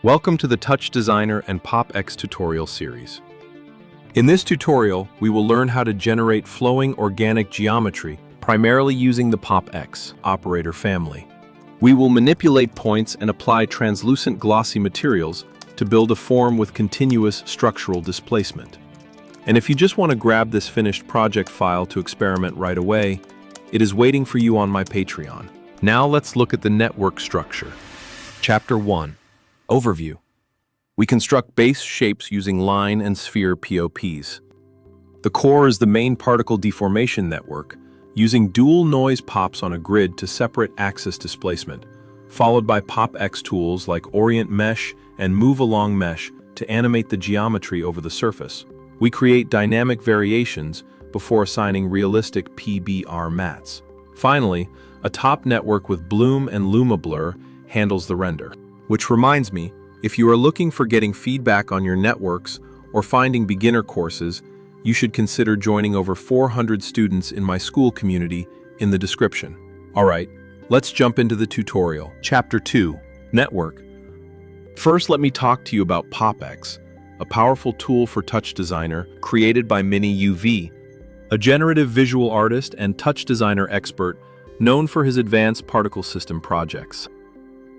Welcome to the TouchDesigner and PopX tutorial series. In this tutorial, we will learn how to generate flowing organic geometry, primarily using the PopX operator family. We will manipulate points and apply translucent glossy materials to build a form with continuous structural displacement. And if you just want to grab this finished project file to experiment right away, it is waiting for you on my Patreon. Now let's look at the network structure. Chapter 1. Overview. We construct base shapes using line and sphere POPs. The core is the main particle deformation network, using dual noise pops on a grid to separate axis displacement, followed by PopX tools like Orient Mesh and Move Along Mesh to animate the geometry over the surface. We create dynamic variations before assigning realistic PBR mats. Finally, a top network with Bloom and Luma Blur handles the render. Which reminds me, if you are looking for getting feedback on your networks or finding beginner courses, you should consider joining over 400 students in my school community in the description. Alright, let's jump into the tutorial. Chapter 2. Network. First, let me talk to you about PopX, a powerful tool for TouchDesigner created by MiniUV, a generative visual artist and TouchDesigner expert known for his advanced particle system projects.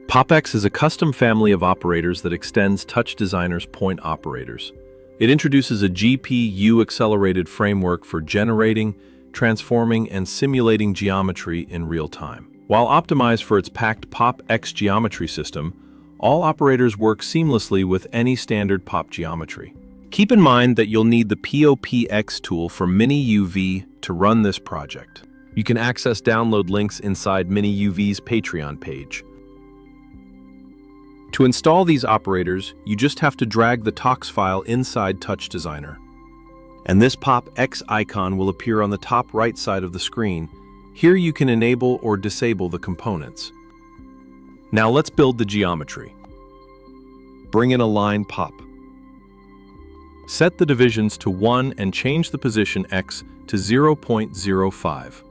PopX is a custom family of operators that extends TouchDesigner's point operators. It introduces a GPU-accelerated framework for generating, transforming, and simulating geometry in real time. While optimized for its packed PopX geometry system, all operators work seamlessly with any standard pop geometry. Keep in mind that you'll need the POPX tool for MiniUV to run this project. You can access download links inside MiniUV's Patreon page. To install these operators, you just have to drag the TOX file inside TouchDesigner. And this PopX icon will appear on the top right side of the screen. Here you can enable or disable the components. Now let's build the geometry. Bring in a line pop. Set the divisions to 1 and change the position X to 0.05.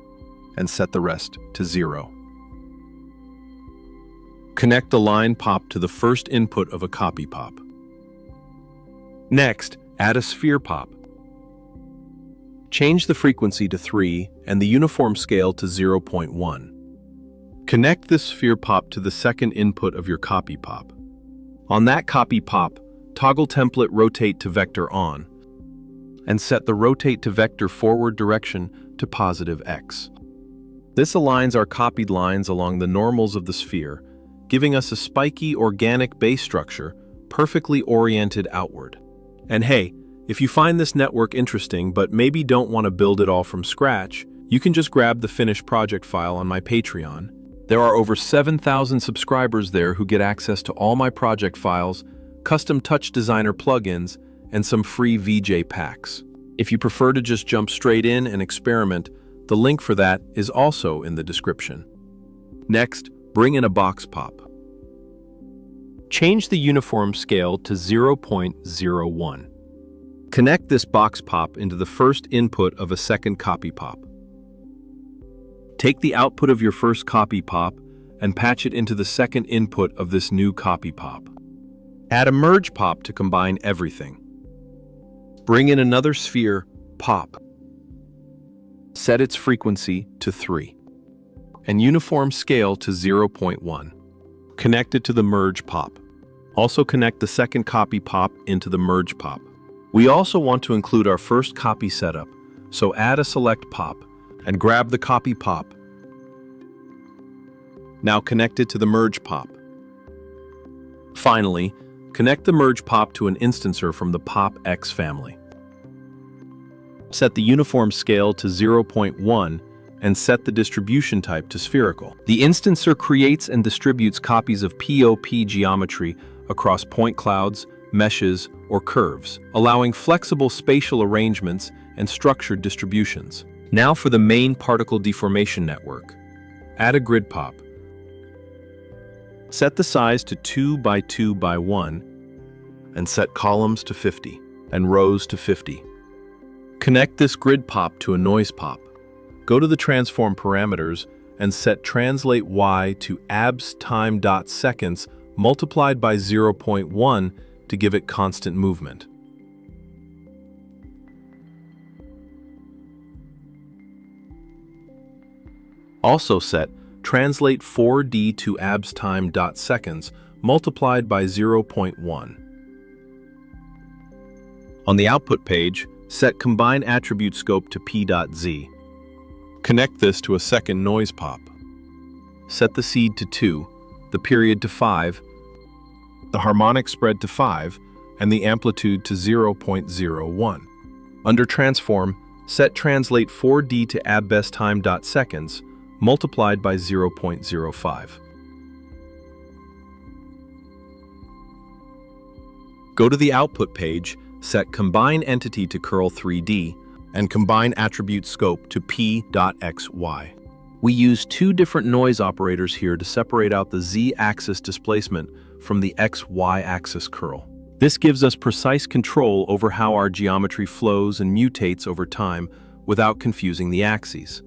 And set the rest to 0. Connect the line pop to the first input of a copy pop. Next, add a sphere pop. Change the frequency to 3 and the uniform scale to 0.1. Connect this sphere pop to the second input of your copy pop. On that copy pop, toggle template rotate to vector on, and set the rotate to vector forward direction to positive X. This aligns our copied lines along the normals of the sphere, giving us a spiky organic base structure perfectly oriented outward. And hey, if you find this network interesting but maybe don't want to build it all from scratch, you can just grab the finished project file on my Patreon. There are over 7,000 subscribers there who get access to all my project files, custom TouchDesigner plugins, and some free VJ packs. If you prefer to just jump straight in and experiment, the link for that is also in the description. Next, bring in a box pop. Change the uniform scale to 0.01. Connect this box pop into the first input of a second copy pop. Take the output of your first copy pop and patch it into the second input of this new copy pop. Add a merge pop to combine everything. Bring in another sphere pop. Set its frequency to 3. And uniform scale to 0.1. Connect it to the merge pop. Also connect the second copy pop into the merge pop. We also want to include our first copy setup, so add a select pop and grab the copy pop. Now connect it to the merge pop. Finally, connect the merge pop to an instancer from the PopX family. Set the uniform scale to 0.1 and set the distribution type to spherical. The instancer creates and distributes copies of POP geometry across point clouds, meshes, or curves, allowing flexible spatial arrangements and structured distributions. Now for the main particle deformation network. Add a grid pop. Set the size to 2 by 2 by 1 and set columns to 50 and rows to 50. Connect this grid pop to a noise pop. Go to the transform parameters and set translate y to abs time.seconds multiplied by 0.1 to give it constant movement. Also set translate 4D to abs time dot seconds multiplied by 0.1. On the output page, set combine attribute scope to p.z. Connect this to a second noise pop. Set the seed to 2, the period to 5, the harmonic spread to 5, and the amplitude to 0.01. Under transform, set translate 4D to abbest time dot seconds multiplied by 0.05. Go to the output page, set combine entity to curl 3D, and combine attribute scope to p.xy. We use two different noise operators here to separate out the z-axis displacement from the xy-axis curl. This gives us precise control over how our geometry flows and mutates over time without confusing the axes.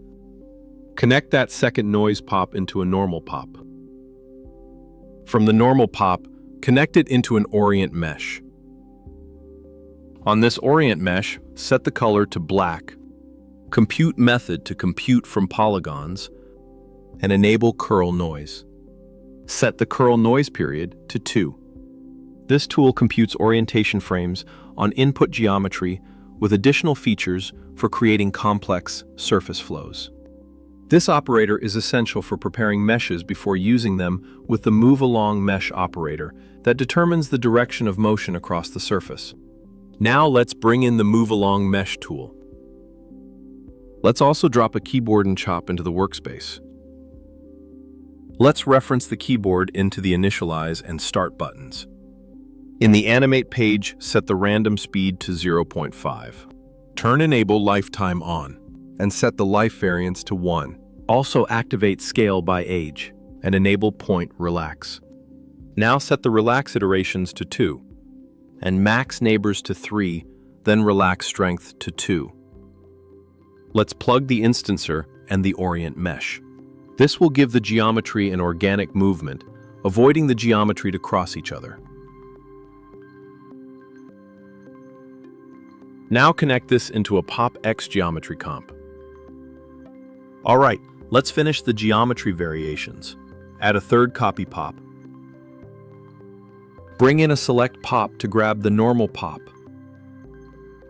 Connect that second noise pop into a normal pop. From the normal pop, connect it into an Orient mesh. On this Orient mesh, set the color to black, compute method to compute from polygons, and enable curl noise. Set the curl noise period to 2. This tool computes orientation frames on input geometry with additional features for creating complex surface flows. This operator is essential for preparing meshes before using them with the move along mesh operator that determines the direction of motion across the surface. Now let's bring in the move along mesh tool. Let's also drop a keyboard and chop into the workspace. Let's reference the keyboard into the initialize and start buttons. In the Animate page, set the random speed to 0.5. Turn Enable Lifetime on and set the life variance to 1. Also activate Scale by Age and enable Point Relax. Now set the Relax iterations to 2 and Max Neighbors to 3, then Relax Strength to 2. Let's plug the instancer and the Orient mesh. This will give the geometry an organic movement, avoiding the geometry to cross each other. Now connect this into a PopX geometry comp. Alright, let's finish the geometry variations. Add a third copy pop. Bring in a select pop to grab the normal pop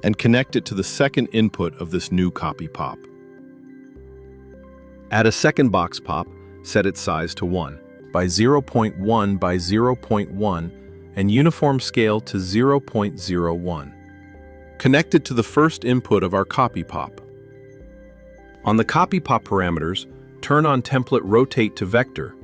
and connect it to the second input of this new copy pop. Add a second box pop, set its size to 1 by 0.1 by 0.1 and uniform scale to 0.01. Connect it to the first input of our copy pop. On the copy pop parameters, turn on template rotate to vector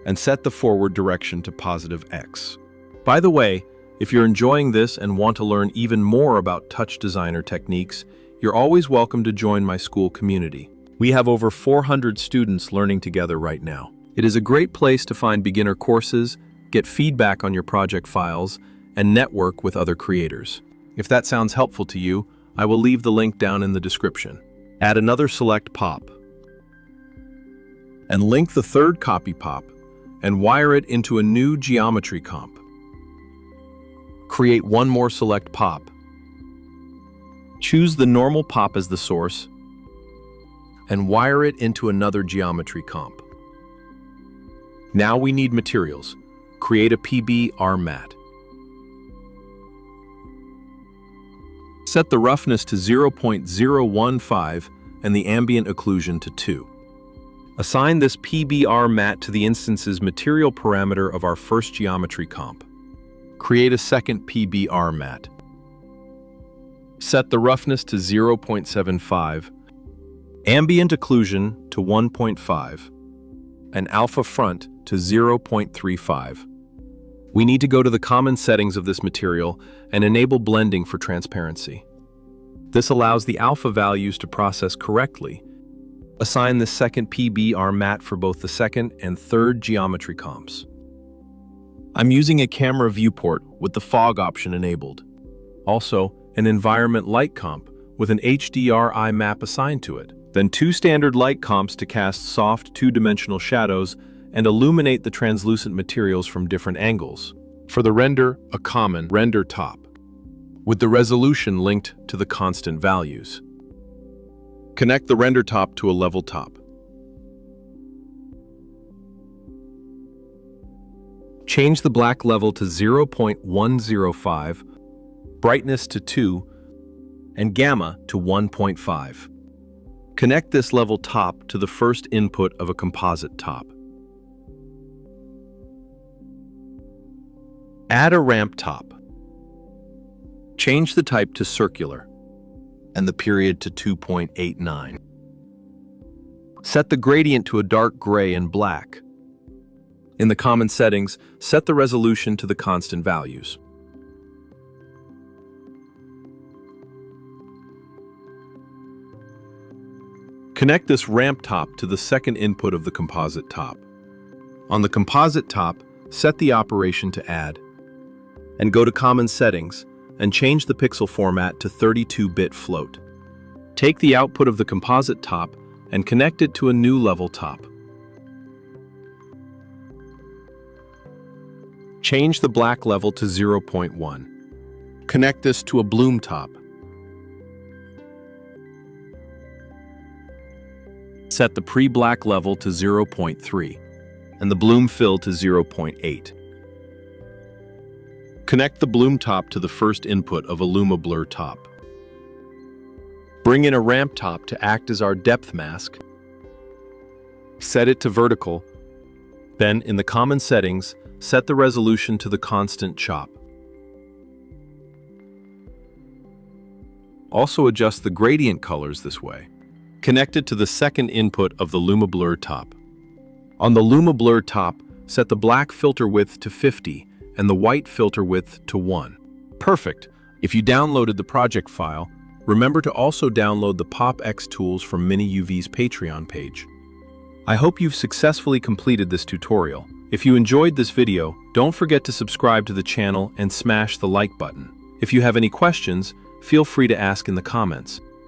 and set the forward direction to positive X. By the way, if you're enjoying this and want to learn even more about TouchDesigner techniques, you're always welcome to join my school community. We have over 400 students learning together right now. It is a great place to find beginner courses, get feedback on your project files, and network with other creators. If that sounds helpful to you, I will leave the link down in the description. Add another select pop and link the third copy pop and wire it into a new geometry comp. Create one more select pop. Choose the normal pop as the source and wire it into another geometry comp. Now we need materials. Create a PBR mat. Set the roughness to 0.015 and the ambient occlusion to 2. Assign this PBR mat to the instance's material parameter of our first geometry comp. Create a second PBR mat. Set the roughness to 0.75, ambient occlusion to 1.5, and alpha front to 0.35. We need to go to the common settings of this material and enable blending for transparency. This allows the alpha values to process correctly. Assign the second PBR mat for both the second and third geometry comps. I'm using a camera viewport with the fog option enabled. Also, an environment light comp with an HDRI map assigned to it. Then 2 standard light comps to cast soft 2-dimensional shadows and illuminate the translucent materials from different angles. For the render, a common render top, with the resolution linked to the constant values. Connect the render top to a level top. Change the black level to 0.105, brightness to 2, and gamma to 1.5. Connect this level top to the first input of a composite top. Add a ramp top. Change the type to circular and the period to 2.89. Set the gradient to a dark gray and black. In the common settings, set the resolution to the constant values. Connect this ramp top to the second input of the composite top. On the composite top, set the operation to add, and go to Common Settings, and change the pixel format to 32-bit float. Take the output of the composite top and connect it to a new level top. Change the black level to 0.1. Connect this to a bloom top. Set the pre-black level to 0.3 and the bloom fill to 0.8. Connect the bloom top to the first input of a Luma Blur top. Bring in a ramp top to act as our depth mask. Set it to vertical. Then, in the common settings, set the resolution to the constant chop. Also adjust the gradient colors this way. Connect it to the second input of the Luma Blur top. On the Luma Blur top, set the black filter width to 50 and the white filter width to 1. Perfect! If you downloaded the project file, remember to also download the PopX tools from MiniUV's Patreon page. I hope you've successfully completed this tutorial. If you enjoyed this video, don't forget to subscribe to the channel and smash the like button. If you have any questions, feel free to ask in the comments.